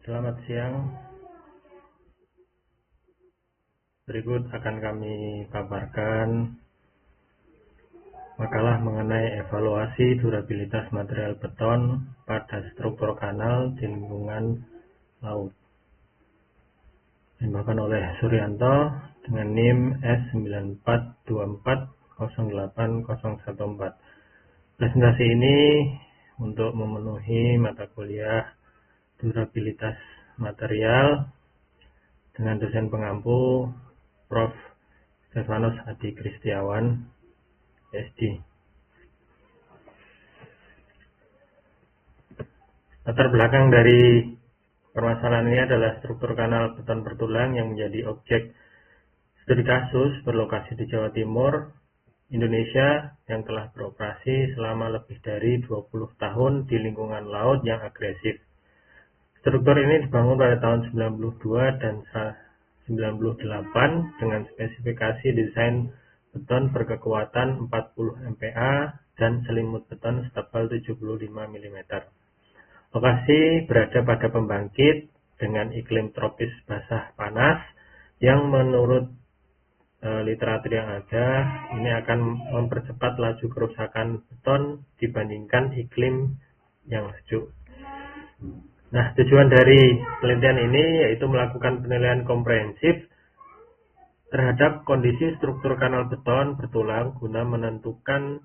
Selamat siang. Berikut akan kami paparkan makalah mengenai evaluasi durabilitas material beton pada struktur kanal di lingkungan laut. Dibawakan oleh Suryanto dengan NIM S94240814. Presentasi ini untuk memenuhi mata kuliah durabilitas material dengan dosen pengampu Prof. Stefanus Adi Kristiawan, SD. Latar belakang dari permasalahan ini adalah struktur kanal beton bertulang yang menjadi objek studi kasus berlokasi di Jawa Timur, Indonesia, yang telah beroperasi selama lebih dari 20 tahun di lingkungan laut yang agresif. Struktur ini dibangun pada tahun 92 dan 98 dengan spesifikasi desain beton berkekuatan 40 MPa dan selimut beton setebal 75 mm. Lokasi berada pada pembangkit dengan iklim tropis basah panas yang menurut literatur yang ada ini akan mempercepat laju kerusakan beton dibandingkan iklim yang sejuk. Nah, tujuan dari penelitian ini yaitu melakukan penilaian komprehensif terhadap kondisi struktur kanal beton bertulang guna menentukan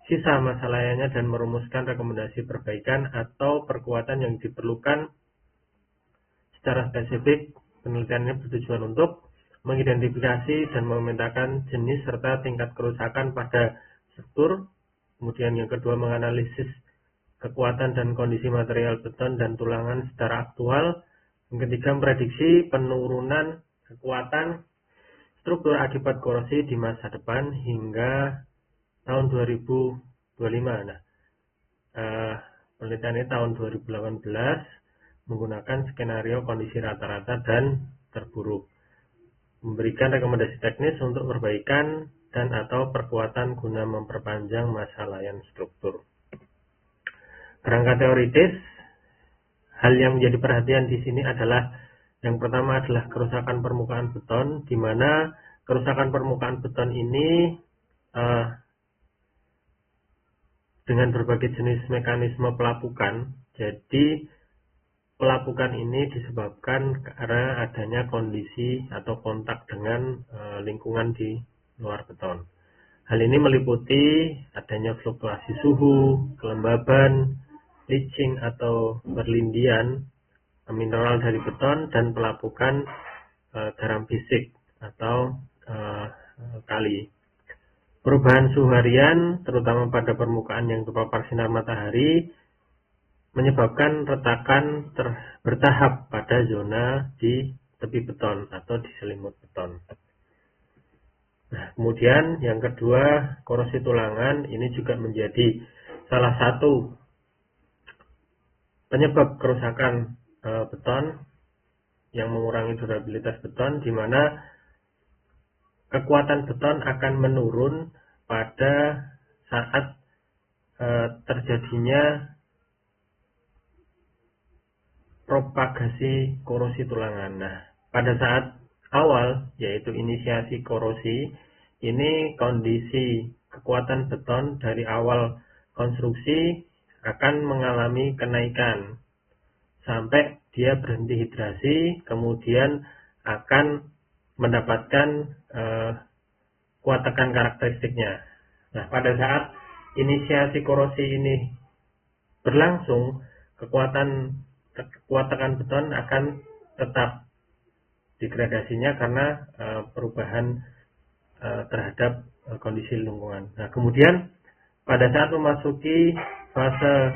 sisa masa layaknya dan merumuskan rekomendasi perbaikan atau perkuatan yang diperlukan. Secara spesifik, penelitian ini bertujuan untuk mengidentifikasi dan memetakan jenis serta tingkat kerusakan pada struktur. Kemudian yang kedua, menganalisis kekuatan dan kondisi material beton dan tulangan secara aktual. Yang ketiga, memprediksi penurunan kekuatan struktur akibat korosi di masa depan hingga tahun 2025. Nah, penelitian ini tahun 2018 menggunakan skenario kondisi rata-rata dan terburuk, memberikan rekomendasi teknis untuk perbaikan dan atau perkuatan guna memperpanjang masa layan struktur. Kerangka teoritis, hal yang menjadi perhatian di sini adalah yang pertama adalah kerusakan permukaan beton, di mana kerusakan permukaan beton ini dengan berbagai jenis mekanisme pelapukan. Jadi pelapukan ini disebabkan karena adanya kondisi atau kontak dengan lingkungan di luar beton. Hal ini meliputi adanya fluktuasi suhu, kelembaban, leaching atau perlindian mineral dari beton, dan pelapukan garam fisik atau kali. Perubahan suhu harian, terutama pada permukaan yang terpapar sinar matahari, menyebabkan retakan bertahap pada zona di tepi beton atau di selimut beton. Nah, kemudian yang kedua, korosi tulangan ini juga menjadi salah satu penyebab kerusakan beton yang mengurangi durabilitas beton, di mana kekuatan beton akan menurun pada saat terjadinya propagasi korosi tulangan. Nah, pada saat awal, yaitu inisiasi korosi, ini kondisi kekuatan beton dari awal konstruksi akan mengalami kenaikan sampai dia berhenti hidrasi, kemudian akan mendapatkan kuat tekan karakteristiknya. Nah, pada saat inisiasi korosi ini berlangsung, kuat tekan beton akan tetap degradasinya karena perubahan terhadap kondisi lingkungan. Nah, kemudian pada saat memasuki fase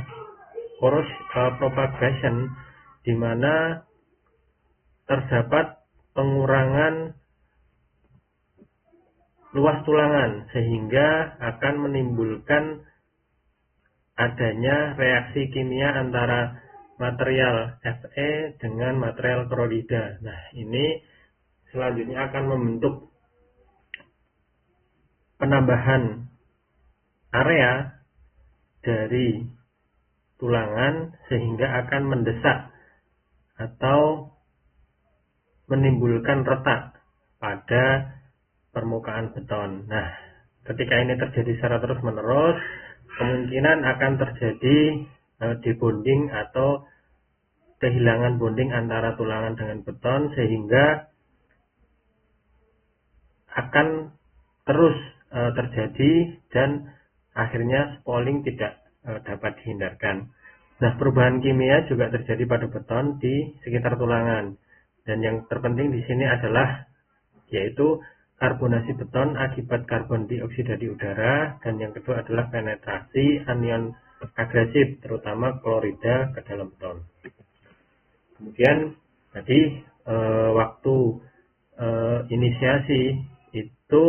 propagation, di mana terdapat pengurangan luas tulangan sehingga akan menimbulkan adanya reaksi kimia antara material Fe dengan material klorida. Nah, ini selanjutnya akan membentuk penambahan area dari tulangan sehingga akan mendesak atau menimbulkan retak pada permukaan beton. Nah, ketika ini terjadi secara terus-menerus, kemungkinan akan terjadi debonding atau kehilangan bonding antara tulangan dengan beton, sehingga akan terus terjadi dan akhirnya spalling tidak dapat dihindarkan. Nah, perubahan kimia juga terjadi pada beton di sekitar tulangan. Dan yang terpenting di sini adalah yaitu karbonasi beton akibat karbon dioksida di udara, dan yang kedua adalah penetrasi anion agresif terutama klorida ke dalam beton. Kemudian tadi waktu inisiasi itu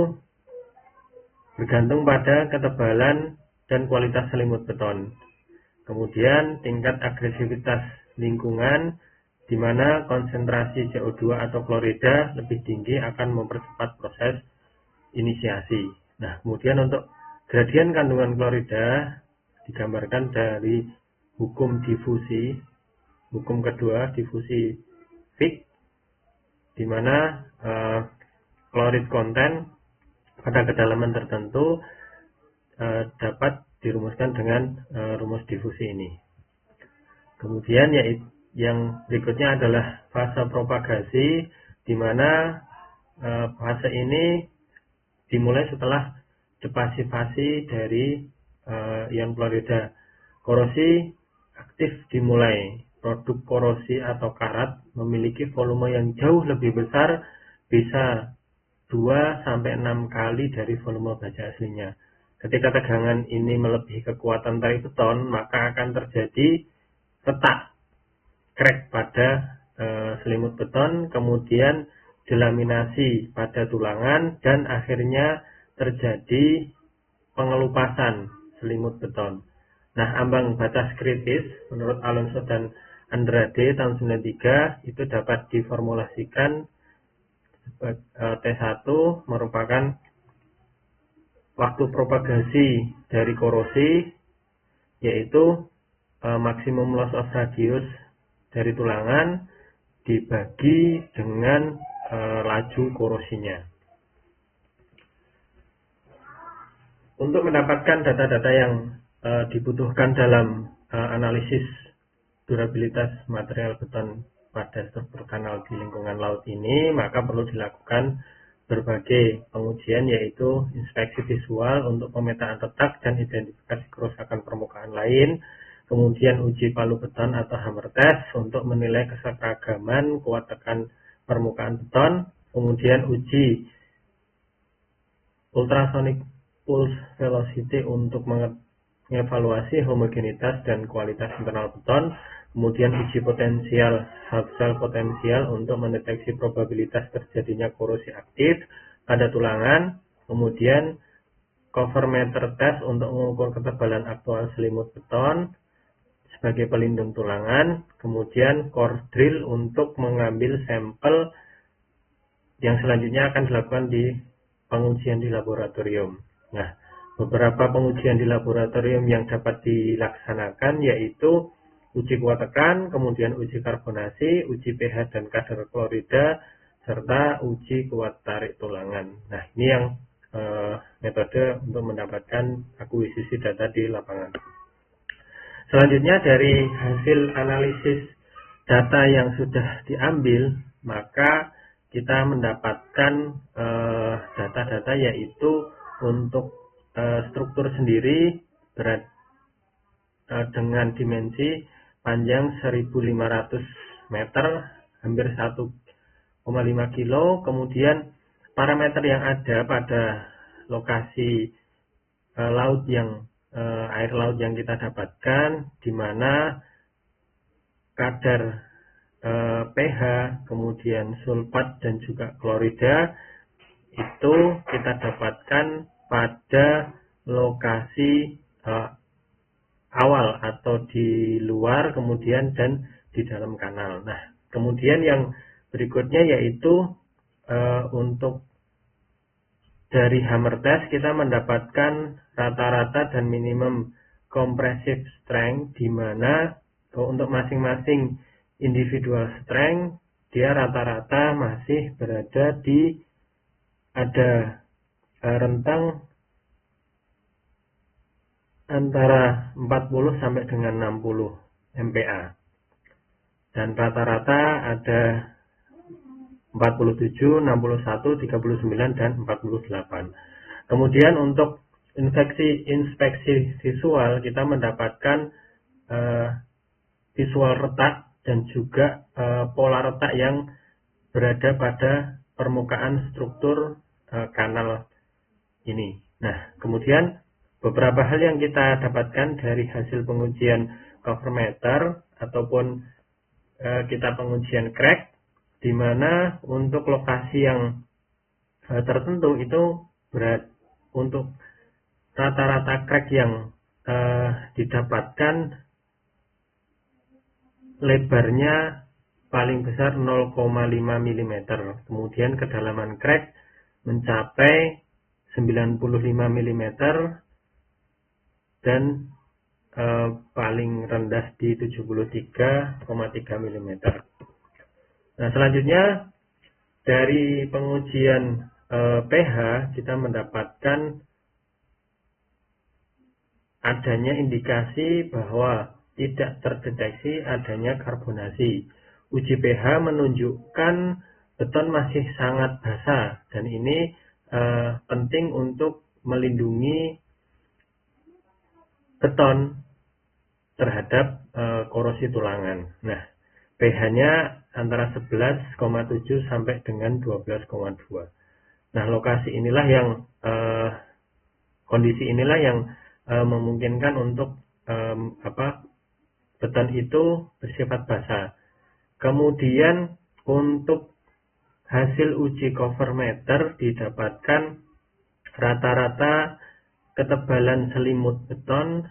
bergantung pada ketebalan dan kualitas selimut beton. Kemudian tingkat agresivitas lingkungan, di mana konsentrasi CO2 atau klorida lebih tinggi akan mempercepat proses inisiasi. Nah, kemudian untuk gradien kandungan klorida digambarkan dari hukum difusi, hukum kedua difusi Fick, di mana klorid konten pada kedalaman tertentu dapat dirumuskan dengan rumus difusi ini. Kemudian yang berikutnya adalah fase propagasi, di mana fase ini dimulai setelah depasifasi dari ion klorida. Korosi aktif dimulai. Produk korosi atau karat memiliki volume yang jauh lebih besar, bisa 2-6 kali dari volume baja aslinya. Ketika tegangan ini melebihi kekuatan tarik beton, maka akan terjadi retak, crack pada selimut beton, kemudian delaminasi pada tulangan, dan akhirnya terjadi pengelupasan selimut beton. Nah, ambang batas kritis menurut Alonso dan Andrade tahun 93 itu dapat diformulasikan T1 merupakan waktu propagasi dari korosi, yaitu maksimum loss of radius dari tulangan dibagi dengan laju korosinya. Untuk mendapatkan data-data yang dibutuhkan dalam analisis durabilitas material beton pada struktur kanal di lingkungan laut ini, maka perlu dilakukan berbagai pengujian, yaitu inspeksi visual untuk pemetaan retak dan identifikasi kerusakan permukaan lain, kemudian uji palu beton atau hammer test untuk menilai keseragaman kuat tekan permukaan beton, kemudian uji ultrasonic pulse velocity untuk mengevaluasi homogenitas dan kualitas internal beton, kemudian uji potensial Hubschel potensial untuk mendeteksi probabilitas terjadinya korosi aktif pada tulangan, kemudian cover meter test untuk mengukur ketebalan aktual selimut beton sebagai pelindung tulangan, kemudian core drill untuk mengambil sampel yang selanjutnya akan dilakukan di pengujian di laboratorium. Nah, beberapa pengujian di laboratorium yang dapat dilaksanakan yaitu uji kuat tekan, kemudian uji karbonasi, uji pH dan kadar klorida, serta uji kuat tarik tulangan. Nah, ini yang metode untuk mendapatkan akuisisi data di lapangan. Selanjutnya, dari hasil analisis data yang sudah diambil, maka kita mendapatkan data-data yaitu untuk struktur sendiri dengan dimensi panjang 1.500 meter, hampir 1,5 kilo. Kemudian parameter yang ada pada lokasi laut yang air laut yang kita dapatkan, di mana kadar pH, kemudian sulfat dan juga klorida itu kita dapatkan pada lokasi awal atau di luar, kemudian dan di dalam kanal. Nah, kemudian yang berikutnya yaitu untuk dari hammer test kita mendapatkan rata-rata dan minimum compressive strength, di mana untuk masing-masing individual strength, dia rata-rata masih berada di ada rentang antara 40 sampai dengan 60 MPa. Dan rata-rata ada 47, 61, 39, dan 48. Kemudian untuk inspeksi visual, kita mendapatkan visual retak dan juga pola retak yang berada pada permukaan struktur kanal ini. Nah, kemudian beberapa hal yang kita dapatkan dari hasil pengujian cover meter ataupun kita pengujian crack, di mana untuk lokasi yang tertentu itu untuk rata-rata crack yang didapatkan lebarnya paling besar 0,5 mm, kemudian kedalaman crack mencapai 95 mm dan paling rendah di 73,3 mm. Nah, selanjutnya dari pengujian pH kita mendapatkan adanya indikasi bahwa tidak terdeteksi adanya karbonasi. Uji pH menunjukkan beton masih sangat basah dan ini penting untuk melindungi beton terhadap korosi tulangan. Nah, pH-nya antara 11,7 sampai dengan 12,2. Nah, lokasi inilah yang kondisi inilah yang memungkinkan untuk beton itu bersifat basah. Kemudian untuk hasil uji cover meter didapatkan rata-rata ketebalan selimut beton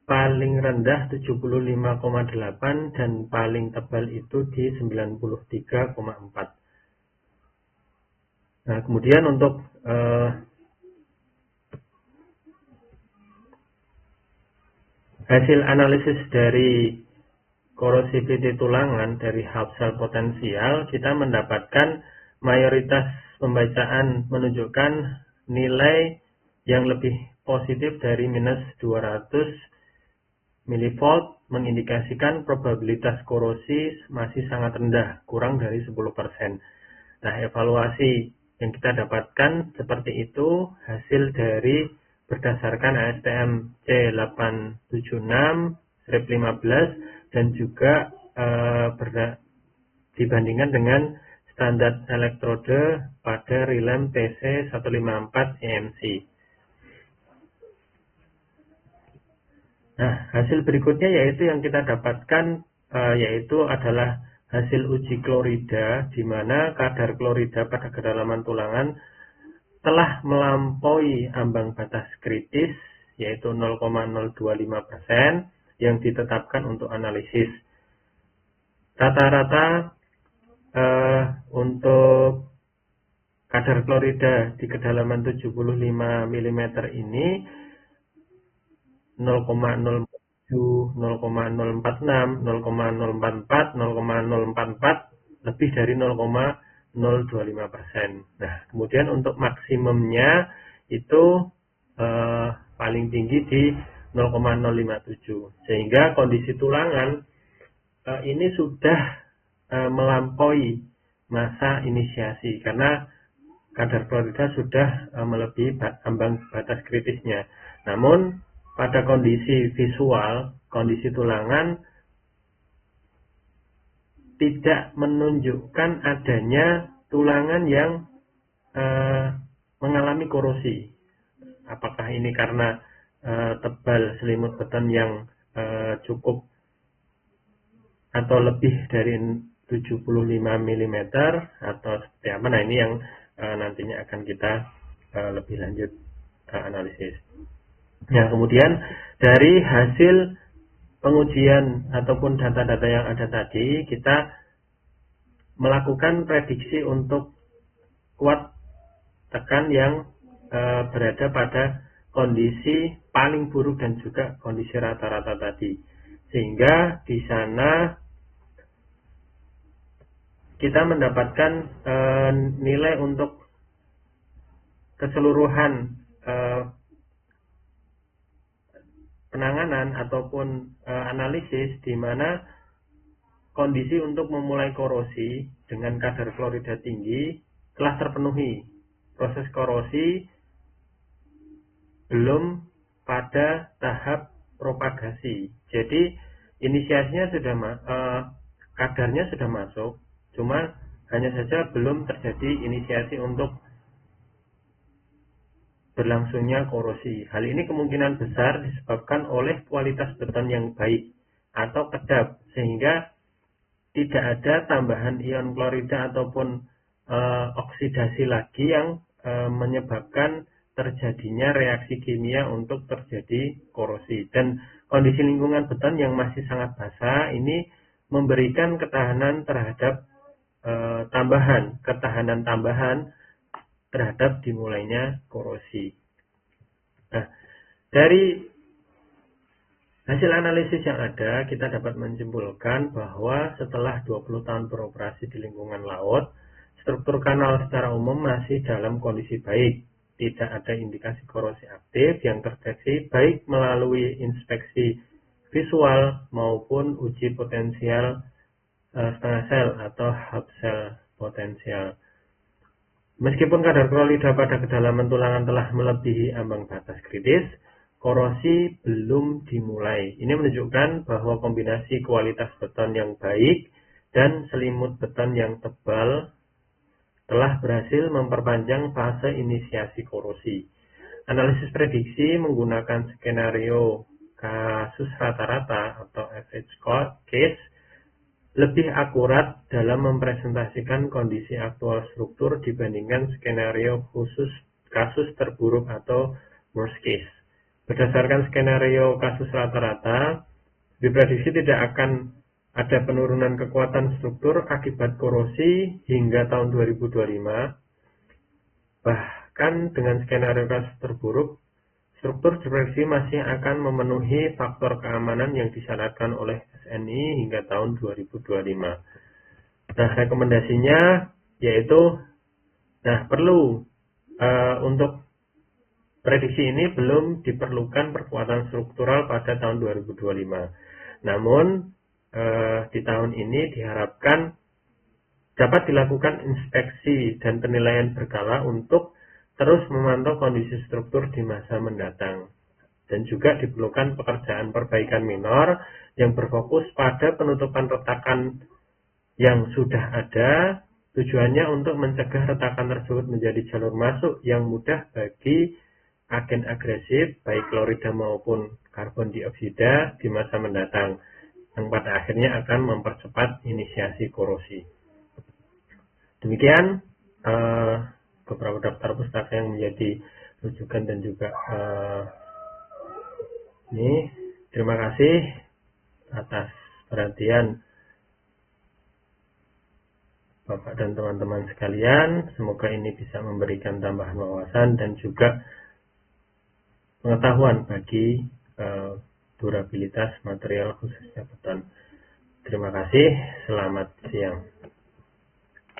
paling rendah 75,8 dan paling tebal itu di 93,4. Nah, kemudian untuk hasil analisis dari korosiviti tulangan dari Hubschel potensial, kita mendapatkan mayoritas pembacaan menunjukkan nilai yang lebih positif dari minus 200 mV, mengindikasikan probabilitas korosi masih sangat rendah, kurang dari 10%. Nah, evaluasi yang kita dapatkan seperti itu hasil dari berdasarkan ASTM C876/15 dan juga dibandingkan dengan standar elektrode pada relem TC154 EMC. Nah, hasil berikutnya yaitu yang kita dapatkan yaitu adalah hasil uji klorida, di mana kadar klorida pada kedalaman tulangan telah melampaui ambang batas kritis yaitu 0,025% yang ditetapkan untuk analisis. Rata-rata untuk kadar klorida di kedalaman 75 mm ini 0,047, 0,046, 0,044, 0,044 lebih dari 0,025%. Nah, kemudian untuk maksimumnya itu paling tinggi di 0,057, sehingga kondisi tulangan ini sudah melampaui masa inisiasi karena kadar klorida sudah melebihi ambang batas kritisnya. Namun pada kondisi visual, kondisi tulangan tidak menunjukkan adanya tulangan yang mengalami korosi. Apakah ini karena tebal selimut beton yang cukup atau lebih dari 75 mm atau seperti apa? Nah, ini yang nantinya akan kita lebih lanjut analisis. Nah, kemudian dari hasil pengujian ataupun data-data yang ada tadi, kita melakukan prediksi untuk kuat tekan yang berada pada kondisi paling buruk dan juga kondisi rata-rata tadi. sehingga di sana kita mendapatkan nilai untuk keseluruhan penanganan ataupun analisis, di mana kondisi untuk memulai korosi dengan kadar klorida tinggi telah terpenuhi. Proses korosi belum pada tahap propagasi. Jadi inisiasinya sudah kadarnya sudah masuk, cuma hanya saja belum terjadi inisiasi untuk berlangsungnya korosi. Hal ini kemungkinan besar disebabkan oleh kualitas beton yang baik atau kedap, sehingga tidak ada tambahan ion klorida ataupun oksidasi lagi yang menyebabkan terjadinya reaksi kimia untuk terjadi korosi. Dan kondisi lingkungan beton yang masih sangat basah ini memberikan ketahanan terhadap ketahanan tambahan terhadap dimulainya korosi. Nah, dari hasil analisis yang ada, kita dapat menyimpulkan bahwa setelah 20 tahun beroperasi di lingkungan laut, struktur kanal secara umum masih dalam kondisi baik. Tidak ada indikasi korosi aktif yang terdeteksi baik melalui inspeksi visual maupun uji potensial setengah sel atau half sel potensial. Meskipun kadar klorida pada kedalaman tulangan telah melebihi ambang batas kritis, korosi belum dimulai. Ini menunjukkan bahwa kombinasi kualitas beton yang baik dan selimut beton yang tebal telah berhasil memperpanjang fase inisiasi korosi. Analisis prediksi menggunakan skenario kasus rata-rata atau average case lebih akurat dalam mempresentasikan kondisi aktual struktur dibandingkan skenario khusus kasus terburuk atau worst case. Berdasarkan skenario kasus rata-rata, diprediksi tidak akan ada penurunan kekuatan struktur akibat korosi hingga tahun 2025. Bahkan dengan skenario kasus terburuk, struktur diprediksi masih akan memenuhi faktor keamanan yang disyaratkan oleh SNI hingga tahun 2025. Nah, rekomendasinya yaitu, perlu untuk prediksi ini belum diperlukan perkuatan struktural pada tahun 2025. Namun, di tahun ini diharapkan dapat dilakukan inspeksi dan penilaian berkala untuk terus memantau kondisi struktur di masa mendatang. Dan juga diperlukan pekerjaan perbaikan minor yang berfokus pada penutupan retakan yang sudah ada, tujuannya untuk mencegah retakan tersebut menjadi jalur masuk yang mudah bagi agen agresif, baik klorida maupun karbon dioksida di masa mendatang, yang pada akhirnya akan mempercepat inisiasi korosi. Demikian beberapa daftar pustaka yang menjadi rujukan dan juga ini. Terima kasih atas perhatian Bapak dan teman-teman sekalian. Semoga ini bisa memberikan tambahan wawasan dan juga pengetahuan bagi durabilitas material khususnya beton. Terima kasih, selamat siang.